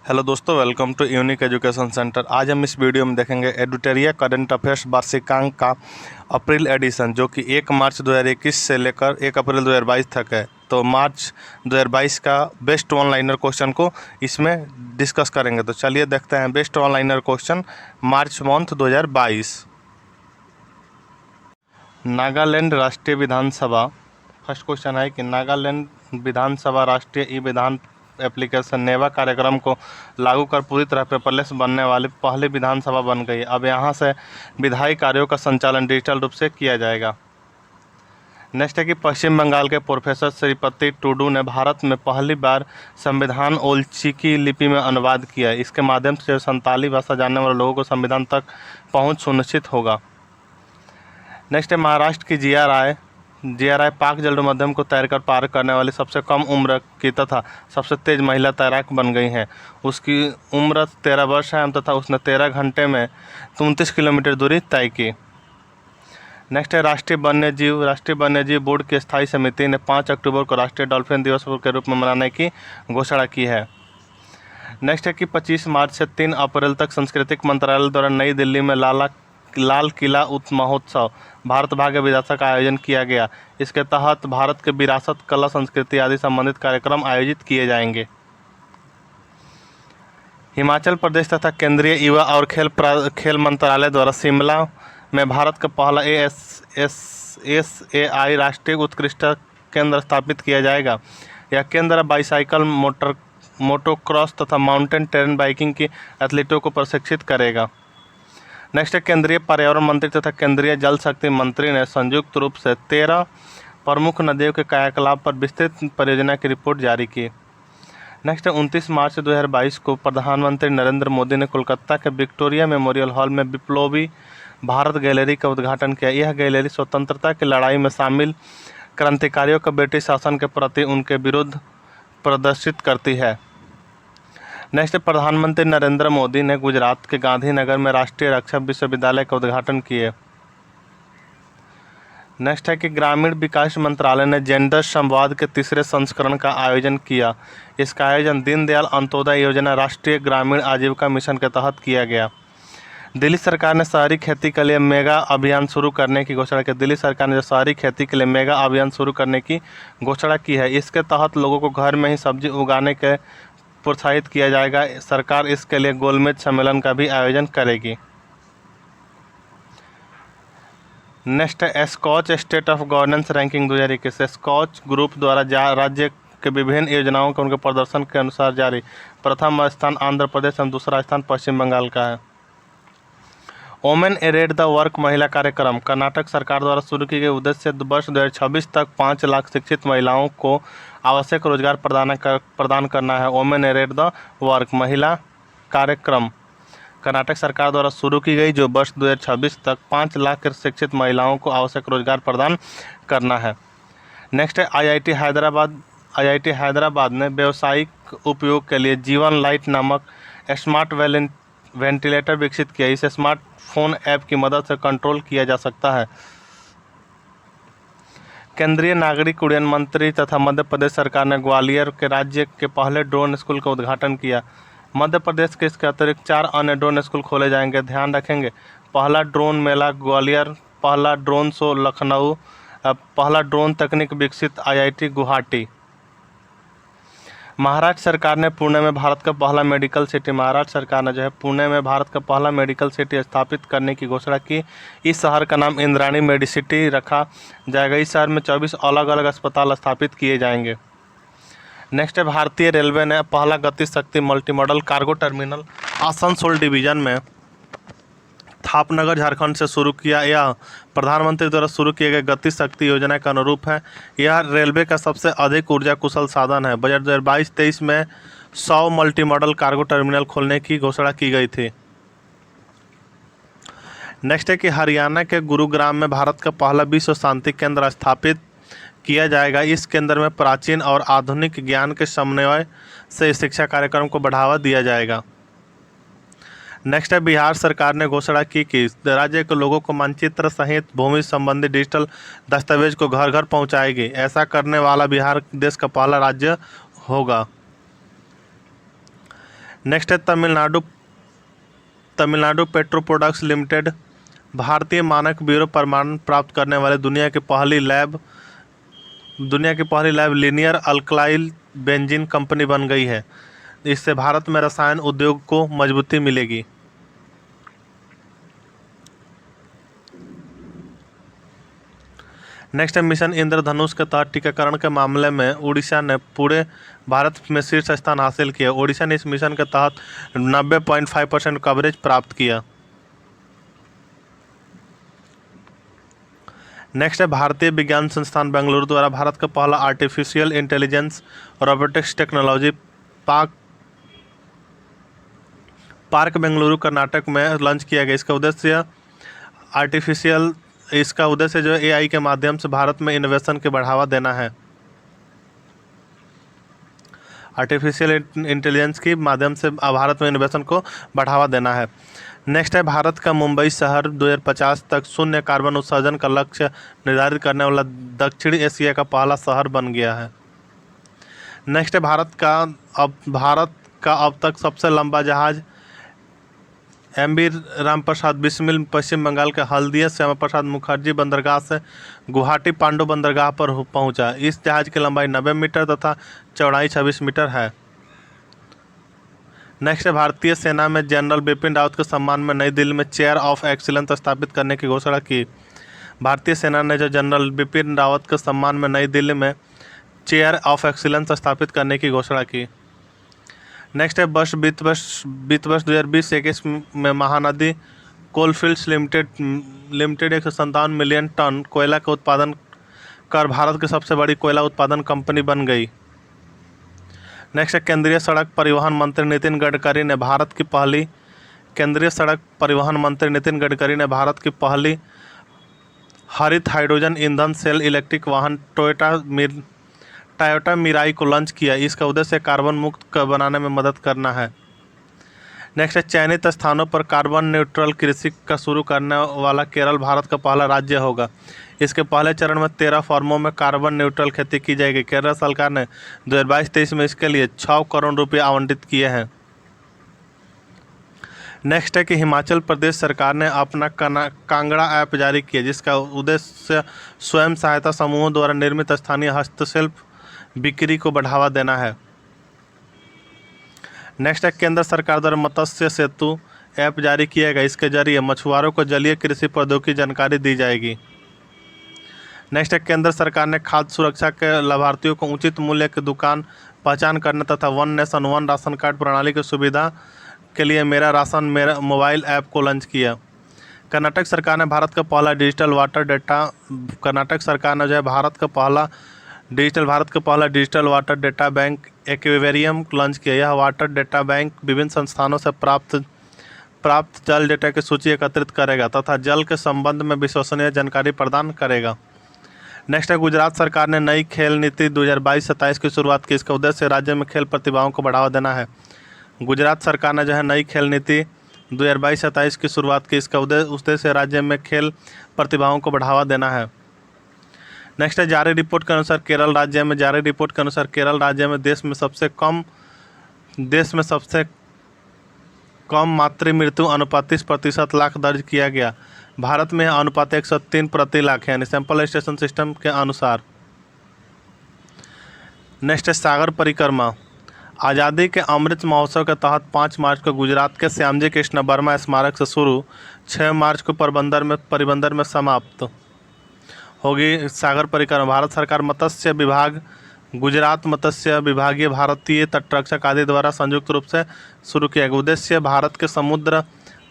Hello दोस्तों, welcome to unique education centre. आज हम इस वीडियो में देखेंगे एडुटेरिया करंट अफेयर्स वार्षिकांक का अप्रैल एडिशन, जो कि 1 मार्च 2021 से लेकर 1 अप्रैल 2022 तक है। तो मार्च 2022 का बेस्ट वन लाइनर क्वेश्चन को इसमें डिस्कस करेंगे। तो चलिए देखते हैं best one liner question March month 2022। Nagaland राष्ट्रीय विधानसभा, फर्स्ट क्वेश्चन है कि नागालैंड विधानसभा राष्ट्रीय ई विधान एप्लीकेशन नेवा कार्यक्रम को लागू कर पूरी तरह पेपरलेस बनने वाली पहली विधानसभा बन गई। अब यहां से विधायी कार्यों का संचालन डिजिटल रूप से किया जाएगा। नेक्स्ट है कि पश्चिम बंगाल के प्रोफेसर श्रीपति टुडू ने भारत में पहली बार संविधान ओलचिकी लिपि में अनुवाद किया। इसके माध्यम से संताली भाषा जानने वाले लोगों को संविधान तक पहुँच सुनिश्चित होगा। नेक्स्ट है महाराष्ट्र की जीआरआई पाक जलमध्यम को तैरकर पार करने वाली सबसे कम उम्र की तथा सबसे तेज महिला तैराक बन गई हैं। उसकी उम्र 13 वर्ष है तथा उसने 13 घंटे में 29 किलोमीटर दूरी तय की। नेक्स्ट है राष्ट्रीय वन्यजीव बोर्ड की स्थायी समिति ने 5 अक्टूबर को राष्ट्रीय डॉल्फिन दिवस के रूप में मनाने की घोषणा की है। नेक्स्ट है कि 25 मार्च से 3 अप्रैल तक सांस्कृतिक मंत्रालय द्वारा नई दिल्ली में लाल किला महोत्सव भारत भाग्य विरासत का आयोजन किया गया। इसके तहत भारत के विरासत, कला, संस्कृति आदि संबंधित कार्यक्रम आयोजित किए जाएंगे। हिमाचल प्रदेश तथा केंद्रीय युवा और खेल मंत्रालय द्वारा शिमला में भारत का पहला ASSAI राष्ट्रीय उत्कृष्ट केंद्र स्थापित किया जाएगा। यह केंद्र बाईसाइकिल, मोटोक्रॉस तथा माउंटेन टेरेन बाइकिंग की एथलीटों को प्रशिक्षित करेगा। नेक्स्ट है केंद्रीय पर्यावरण मंत्री तथा केंद्रीय जल शक्ति मंत्री ने संयुक्त रूप से 13 प्रमुख नदियों के कायाकलाप पर विस्तृत परियोजना की रिपोर्ट जारी की। नेक्स्ट है 29 मार्च 2022 को प्रधानमंत्री नरेंद्र मोदी ने कोलकाता के विक्टोरिया मेमोरियल हॉल में विप्लवी भारत गैलरी का उद्घाटन किया। यह गैलरी स्वतंत्रता की लड़ाई में शामिल क्रांतिकारियों का ब्रिटिश शासन के प्रति उनके विरुद्ध प्रदर्शित करती है। नेक्स्ट प्रधानमंत्री नरेंद्र मोदी ने गुजरात के गांधीनगर में राष्ट्रीय रक्षा विश्वविद्यालय का उद्घाटन किए। नेक्स्ट है कि ग्रामीण विकास मंत्रालय ने जेंडर संवाद के तीसरे संस्करण का आयोजन किया। इसका आयोजन दीनदयाल अंत्योदय योजना राष्ट्रीय ग्रामीण आजीविका मिशन के तहत किया गया। दिल्ली सरकार ने शहरी खेती के लिए मेगा अभियान शुरू करने की घोषणा की। दिल्ली सरकार ने शहरी खेती के लिए मेगा अभियान शुरू करने की घोषणा की है। इसके तहत लोगों को घर में ही सब्जी उगाने के प्रोत्साहित किया जाएगा। सरकार इसके लिए गोलमेज सम्मेलन का भी आयोजन करेगी। नेक्स्ट है Skoch state of governance ranking 2021। Skoch group द्वारा राज्य के विभिन्न योजनाओं के उनके प्रदर्शन के अनुसार जारी। प्रथम स्थान आंध्र प्रदेश और दूसरा स्थान पश्चिम बंगाल का है। वोमेन एरेड द वर्क महिला कार्यक्रम कर्नाटक सरकार द्वारा शुरू की गई उद्देश्य वर्ष 2026 तक 5 लाख शिक्षित महिलाओं को आवश्यक रोजगार प्रदान करना है। वोमेन एरेड द वर्क महिला कार्यक्रम कर्नाटक सरकार द्वारा शुरू की गई, जो वर्ष 2026 तक 5 लाख शिक्षित महिलाओं को आवश्यक रोजगार प्रदान करना है। नेक्स्ट है IIT हैदराबाद ने व्यावसायिक उपयोग के लिए जीवन लाइट नामक स्मार्ट वेंटिलेटर विकसित किया। इसे स्मार्टफोन ऐप की मदद से कंट्रोल किया जा सकता है। केंद्रीय नागरिक उड्डयन मंत्री तथा मध्य प्रदेश सरकार ने ग्वालियर के राज्य के पहले ड्रोन स्कूल का उद्घाटन किया। मध्य प्रदेश के इसके अतिरिक्त 4 अन्य ड्रोन स्कूल खोले जाएंगे। ध्यान रखेंगे, पहला ड्रोन मेला ग्वालियर, पहला ड्रोन शो लखनऊ, पहला ड्रोन तकनीक विकसित IIT गुवाहाटी। महाराष्ट्र सरकार ने पुणे में भारत का पहला मेडिकल सिटी स्थापित करने की घोषणा की। इस शहर का नाम इंद्राणी मेडिसिटी रखा जाएगा। इस शहर में 24 अलग अलग अस्पताल स्थापित किए जाएंगे। नेक्स्ट है भारतीय रेलवे ने पहला गति शक्ति multimodal cargo terminal Asansol division में थापनगर झारखंड से शुरू किया। यह प्रधानमंत्री द्वारा शुरू किए गए गति शक्ति योजना के अनुरूप है। यह रेलवे का सबसे अधिक ऊर्जा कुशल साधन है। बजट 2022-23 में 100 मल्टीमॉडल कार्गो टर्मिनल खोलने की घोषणा की गई थी। नेक्स्ट है कि हरियाणा के गुरुग्राम में भारत का पहला विश्व शांति केंद्र स्थापित किया जाएगा। इस केंद्र में प्राचीन और आधुनिक ज्ञान के समन्वय से शिक्षा कार्यक्रम को बढ़ावा दिया जाएगा। नेक्स्ट है बिहार सरकार ने घोषणा की कि राज्य के लोगों को मानचित्र सहित भूमि संबंधी डिजिटल दस्तावेज को घर घर पहुंचाएगी। ऐसा करने वाला बिहार देश का पहला राज्य होगा। नेक्स्ट है तमिलनाडु पेट्रो प्रोडक्ट्स लिमिटेड भारतीय मानक ब्यूरो प्रमाण प्राप्त करने वाले दुनिया की पहली लैब लीनियर अल्कलाइल बेंजीन कंपनी बन गई है। इससे भारत में रसायन उद्योग को मजबूती मिलेगी। नेक्स्ट है मिशन इंद्रधनुष के तहत टीकाकरण के मामले में उड़ीसा ने पूरे भारत में शीर्ष स्थान हासिल किया। उड़ीसा ने इस मिशन के तहत 90.5% कवरेज प्राप्त किया। नेक्स्ट है भारतीय विज्ञान संस्थान बेंगलुरु द्वारा भारत का पहला artificial intelligence robotics technology park Bengaluru Karnataka में लॉन्च किया गया। इसका उद्देश्य जो एआई के माध्यम से भारत में इनोवेशन के बढ़ावा देना है। आर्टिफिशियल इंटेलिजेंस के माध्यम से भारत में इनोवेशन को बढ़ावा देना है। नेक्स्ट है भारत का मुंबई शहर 2050 तक शून्य कार्बन उत्सर्जन का लक्ष्य निर्धारित करने वाला दक्षिणी एशिया का पहला शहर बन गया है। नेक्स्ट है भारत का अब तक सबसे लंबा जहाज MV रामप्रसाद बिस्मिल पश्चिम बंगाल के हल्दिया श्यामा प्रसाद मुखर्जी बंदरगाह से गुवाहाटी पांडु बंदरगाह पर पहुंचा। इस जहाज की लंबाई 90 मीटर तथा चौड़ाई 26 मीटर है। नेक्स्ट है भारतीय सेना में जनरल बिपिन रावत के सम्मान में नई दिल्ली में चेयर ऑफ एक्सीलेंस स्थापित करने की घोषणा की। भारतीय सेना ने जो जनरल बिपिन रावत के सम्मान में नई दिल्ली में चेयर ऑफ एक्सीलेंस स्थापित करने की घोषणा की। नेक्स्ट है वित्त वर्ष 2020-21 में Mahanadi coalfields limited 157 million tonne कोयला का उत्पादन कर भारत की सबसे बड़ी कोयला उत्पादन कंपनी बन गई। नेक्स्ट है केंद्रीय सड़क परिवहन मंत्री नितिन गडकरी ने भारत की पहली हरित हाइड्रोजन ईंधन सेल इलेक्ट्रिक वाहन टोयोटा मिराई को लॉन्च किया। इसका उद्देश्य कार्बन मुक्त बनाने में मदद करना है। नेक्स्ट है चयनित स्थानों पर कार्बन न्यूट्रल कृषि का शुरू करने वाला केरल भारत का पहला राज्य होगा। इसके पहले चरण में 13 फॉर्मों में कार्बन न्यूट्रल खेती की जाएगी। केरल सरकार ने 2022-23 में इसके लिए 6 करोड़ रुपये आवंटित किए हैं। नेक्स्ट है कि हिमाचल प्रदेश सरकार ने अपना कांगड़ा ऐप जारी किया, जिसका उद्देश्य स्वयं सहायता समूहों द्वारा निर्मित स्थानीय हस्तशिल्प बिक्री को बढ़ावा देना है। नेक्स्ट है केंद्र सरकार द्वारा मत्स्य सेतु ऐप जारी किया गया। इसके जरिए मछुआरों को जलीय कृषि प्रौद्योगिकी जानकारी दी जाएगी। नेक्स्ट है केंद्र सरकार ने खाद्य सुरक्षा के लाभार्थियों को उचित मूल्य की दुकान पहचान करने तथा one nation one ration card प्रणाली की सुविधा के लिए मेरा राशन मेरा मोबाइल ऐप को लॉन्च किया। कर्नाटक सरकार ने भारत का पहला digital water data bank aquarium launch किया। यह वाटर डेटा बैंक विभिन्न संस्थानों से प्राप्त जल डेटा की सूची एकत्रित करेगा तथा जल के संबंध में विश्वसनीय जानकारी प्रदान करेगा। नेक्स्ट है गुजरात सरकार ने नई खेल नीति 2022-27 की शुरुआत की। इसका उद्देश्य राज्य में खेल प्रतिभाओं को बढ़ावा देना है। गुजरात सरकार ने जो है नई खेल नीति 2022-27 की शुरुआत की। इसका उद्देश्य राज्य में खेल प्रतिभाओं को बढ़ावा देना है। नेक्स्ट है जारी रिपोर्ट के अनुसार केरल राज्य में देश में सबसे कम मातृ मृत्यु अनुपात 30% लाख दर्ज किया गया। भारत में अनुपात 103 प्रति लाख है, यानी सैंपल स्टेशन सिस्टम के अनुसार। नेक्स्ट है सागर परिक्रमा। आज़ादी के अमृत महोत्सव के तहत 5 मार्च को गुजरात के श्यामजी कृष्ण वर्मा स्मारक से शुरू 6 मार्च को पोरबंदर में समाप्त होगी सागर परिक्रमा। भारत सरकार मत्स्य विभाग, गुजरात मत्स्य विभागीय, भारतीय तटरक्षक आदि द्वारा संयुक्त रूप से शुरू किया गया। उद्देश्य भारत के समुद्र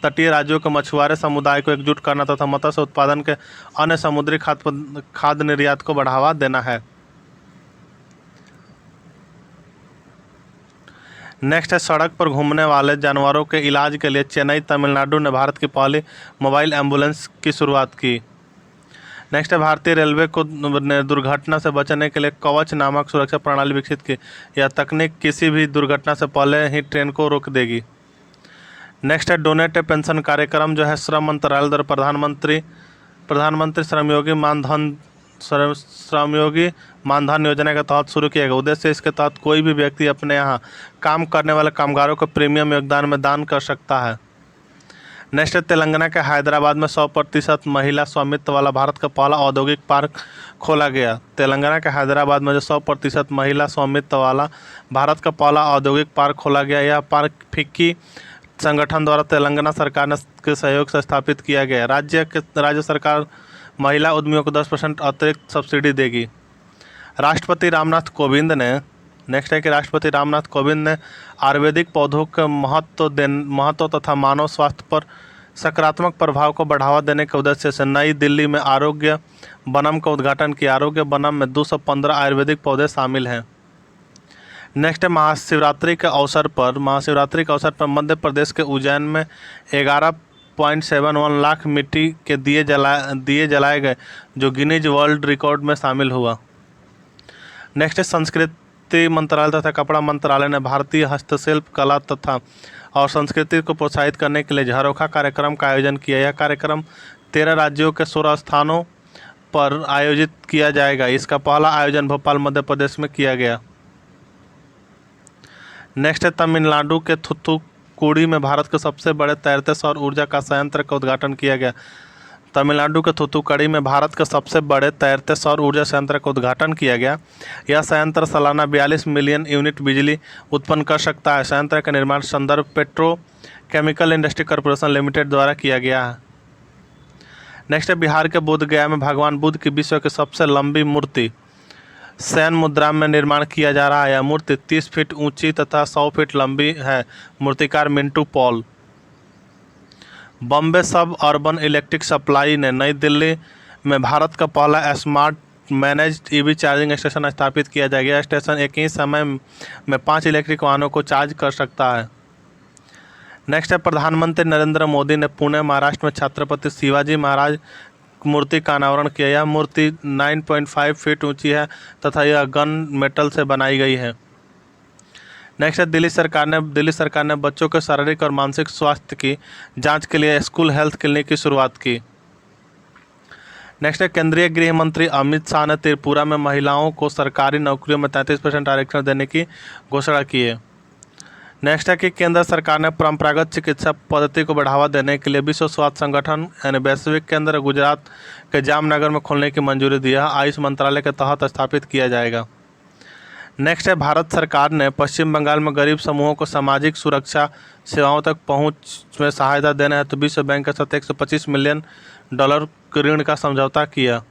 तटीय राज्यों के मछुआरे समुदाय को एकजुट करना तथा मत्स्य उत्पादन के अन्य समुद्री खाद्य निर्यात को बढ़ावा देना है। नेक्स्ट है सड़क पर घूमने वाले जानवरों के इलाज के लिए चेन्नई तमिलनाडु ने भारत की पहली मोबाइल एम्बुलेंस की शुरुआत की। नेक्स्ट है भारतीय रेलवे को दुर्घटना से बचने के लिए कवच नामक सुरक्षा प्रणाली विकसित की। यह तकनीक किसी भी दुर्घटना से पहले ही ट्रेन को रोक देगी। नेक्स्ट है डोनेट पेंशन कार्यक्रम जो है श्रम मंत्रालय द्वारा प्रधानमंत्री श्रमयोगी मानधन श्रमयोगी मानधन योजना के तहत शुरू किया गया। उद्देश्य इसके तहत कोई भी व्यक्ति अपने यहाँ काम करने वाले कामगारों को प्रीमियम योगदान में दान कर सकता है। नेक्स्ट है तेलंगाना के हैदराबाद में 100% महिला स्वामित्व वाला भारत का पहला औद्योगिक पार्क खोला गया। तेलंगाना के हैदराबाद में जो 100% महिला स्वामित्व वाला भारत का पहला औद्योगिक पार्क खोला गया। यह पार्क फिक्की संगठन द्वारा तेलंगाना सरकार के सहयोग से स्थापित किया गया। राज्य सरकार महिला उद्यमियों को 10% अतिरिक्त सब्सिडी देगी। राष्ट्रपति रामनाथ कोविंद ने नेक्स्ट है कि राष्ट्रपति रामनाथ कोविंद ने आयुर्वेदिक पौधों के महत्व तथा मानव स्वास्थ्य पर सकारात्मक प्रभाव को बढ़ावा देने के उद्देश्य से नई दिल्ली में आरोग्य वनम का उद्घाटन किया। आरोग्य वनम में 215 आयुर्वेदिक पौधे शामिल हैं। नेक्स्ट है महाशिवरात्रि के अवसर पर मध्य प्रदेश के उज्जैन में 11.71 लाख मिट्टी के दिए जलाए गए, जो गिनीज वर्ल्ड रिकॉर्ड में शामिल हुआ। नेक्स्ट है संस्कृति मंत्रालय तथा कपड़ा मंत्रालय ने भारतीय हस्तशिल्प कला तथा और संस्कृति को प्रोत्साहित करने के लिए झरोखा कार्यक्रम का आयोजन किया। यह कार्यक्रम 13 राज्यों के 16 स्थानों पर आयोजित किया जाएगा। इसका पहला आयोजन भोपाल मध्य प्रदेश में किया गया। नेक्स्ट है तमिलनाडु के थूथुकुडी में भारत के सबसे बड़े तैरते सौर ऊर्जा का संयंत्र का उद्घाटन किया गया। तमिलनाडु के थूथुकुडी में भारत के सबसे बड़े तैरते सौर ऊर्जा संयंत्र का उद्घाटन किया गया। यह संयंत्र सालाना 42 मिलियन यूनिट बिजली उत्पन्न कर सकता है। संयंत्र का निर्माण संदर्भ पेट्रोकेमिकल इंडस्ट्री कॉर्पोरेशन लिमिटेड द्वारा किया गया है। नेक्स्ट है बिहार के बोधगया में भगवान बुद्ध की विश्व की सबसे लंबी मूर्ति शयन मुद्रा में निर्माण किया जा रहा है। यह मूर्ति 30 फीट ऊंची तथा 100 फीट लंबी है। मूर्तिकार मिंटू पॉल। बॉम्बे सब अर्बन इलेक्ट्रिक सप्लाई ने नई दिल्ली में भारत का पहला smart managed EV charging station स्थापित किया जाएगा। यह स्टेशन एक ही समय में 5 इलेक्ट्रिक वाहनों को चार्ज कर सकता है। नेक्स्ट है प्रधानमंत्री नरेंद्र मोदी ने पुणे महाराष्ट्र में छत्रपति शिवाजी महाराज मूर्ति का अनावरण किया। यह मूर्ति 9.5 फीट ऊंची है तथा यह गन मेटल से बनाई गई है। नेक्स्ट है दिल्ली सरकार ने बच्चों के शारीरिक और मानसिक स्वास्थ्य की जांच के लिए स्कूल हेल्थ क्लिनिक की शुरुआत की। नेक्स्ट है केंद्रीय गृह मंत्री अमित शाह ने त्रिपुरा में महिलाओं को सरकारी नौकरियों में 33% आरक्षण देने की घोषणा की है। नेक्स्ट है कि केंद्र सरकार ने परंपरागत चिकित्सा पद्धति को बढ़ावा देने के लिए विश्व स्वास्थ्य संगठन यानी वैश्विक केंद्र गुजरात के जामनगर में खोलने की मंजूरी दी है। आयुष मंत्रालय के तहत स्थापित किया जाएगा। नेक्स्ट है भारत सरकार ने पश्चिम बंगाल में गरीब समूहों को सामाजिक सुरक्षा सेवाओं तक पहुंच में सहायता देने हेतु विश्व बैंक के साथ $125 मिलियन ऋण का समझौता किया।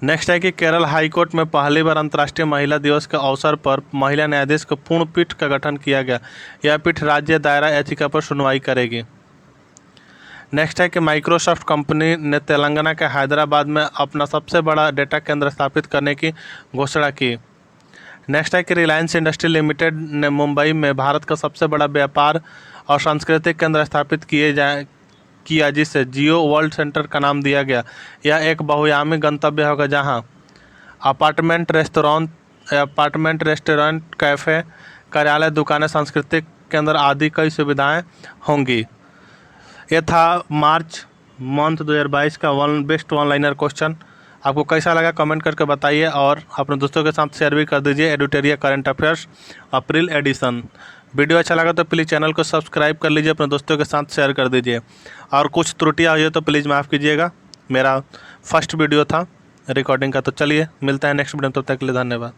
नेक्स्ट है कि केरल हाईकोर्ट में पहली बार अंतर्राष्ट्रीय महिला दिवस के अवसर पर महिला न्यायाधीश को पूर्ण पीठ का गठन किया गया। यह पीठ राज्य दायरा याचिका पर सुनवाई करेगी। नेक्स्ट है कि माइक्रोसॉफ्ट कंपनी ने तेलंगाना के हैदराबाद में अपना सबसे बड़ा डेटा केंद्र स्थापित करने की घोषणा की। नेक्स्ट है कि रिलायंस इंडस्ट्री लिमिटेड ने मुंबई में भारत का सबसे बड़ा व्यापार और सांस्कृतिक केंद्र स्थापित किया जिसे जियो वर्ल्ड सेंटर का नाम दिया गया। यह एक बहुआयामी गंतव्य होगा जहां अपार्टमेंट, रेस्टोरेंट, कैफ़े, कार्यालय, दुकानें, सांस्कृतिक केंद्र आदि कई सुविधाएं होंगी। यह था मार्च मंथ 2022 का बेस्ट वन लाइनर क्वेश्चन। आपको कैसा लगा कमेंट करके बताइए और अपने दोस्तों के साथ शेयर भी कर दीजिए। एडिटोरियल करंट अफेयर्स अप्रैल एडिशन। वीडियो अच्छा लगा तो प्लीज़ चैनल को सब्सक्राइब कर लीजिए, अपने दोस्तों के साथ शेयर कर दीजिए और कुछ त्रुटियाँ हुई तो प्लीज़ माफ़ कीजिएगा। मेरा फर्स्ट वीडियो था रिकॉर्डिंग का। तो चलिए मिलता है नेक्स्ट वीडियो में, तब तक के लिए धन्यवाद।